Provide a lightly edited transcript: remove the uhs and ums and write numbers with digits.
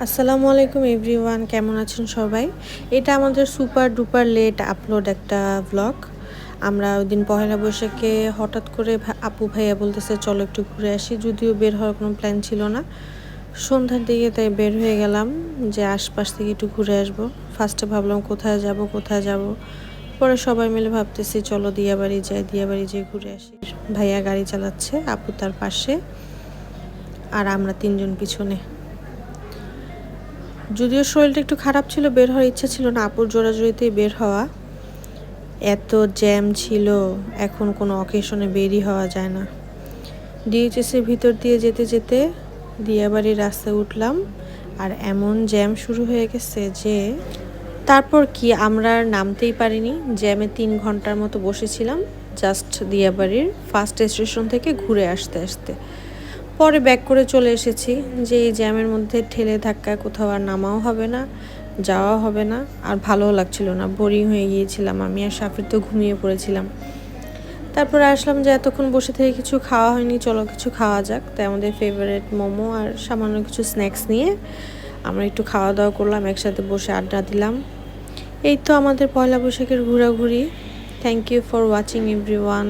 আসসালামু আলাইকুম এভরিওয়ান, কেমন আছেন সবাই? এটা আমাদের সুপার ডুপার লেট আপলোড একটা ভ্লগ। আমরা ওই দিন পহেলা বৈশাখে হঠাৎ করে আপু ভাইয়া বলতেছে চলো একটু ঘুরে আসি, যদিও বের হওয়ার কোনো প্ল্যান ছিল না। সন্ধ্যার দিকে তাই বের হয়ে গেলাম যে আশপাশ থেকে একটু ঘুরে আসবো। ফার্স্টে ভাবলাম কোথায় যাব, পরে সবাই মিলে ভাবতেছি চলো দিয়াবাড়ি যেয়ে ঘুরে আসি। ভাইয়া গাড়ি চালাচ্ছে, আপু তার পাশে, আর আমরা তিনজন পিছনে। যদিও শরীরটা একটু খারাপ ছিল, বের হওয়ার ইচ্ছা ছিল না, আপুর জোরাজোরিতেই বের হওয়া। এত জ্যাম ছিল, এখন কোনো অকেশনে বেরই হওয়া যায় না। ডিএইচএসের ভিতর দিয়ে যেতে যেতে দিয়াবাড়ির রাস্তায় উঠলাম, আর এমন জ্যাম শুরু হয়ে গেছে যে তারপর কি আমরা আর নামতেই পারিনি। জ্যামে 3 ঘন্টার মতো বসেছিলাম জাস্ট দিয়াবাড়ির ফার্স্ট স্টেশন থেকে ঘুরে আসতে। পরে ব্যাক করে চলে এসেছি যে এই জ্যামের মধ্যে ঠেলে ধাক্কায় কোথাও আর নামাও হবে না, যাওয়া হবে না, আর ভালোও লাগছিল না, বোরিং হয়ে গিয়েছিলাম। আমি আর সাফির তো ঘুমিয়ে পড়েছিলাম। তারপরে আসলাম যে এতক্ষণ বসে থেকে কিছু খাওয়া হয়নি, চলো কিছু খাওয়া যাক। তাই আমাদের ফেভারিট মোমো আর সামান্য কিছু স্ন্যাক্স নিয়ে আমরা একটু খাওয়া দাওয়া করলাম, একসাথে বসে আড্ডা দিলাম। এই তো আমাদের পয়লা বৈশাখের ঘোরাঘুরি। Thank you for watching everyone.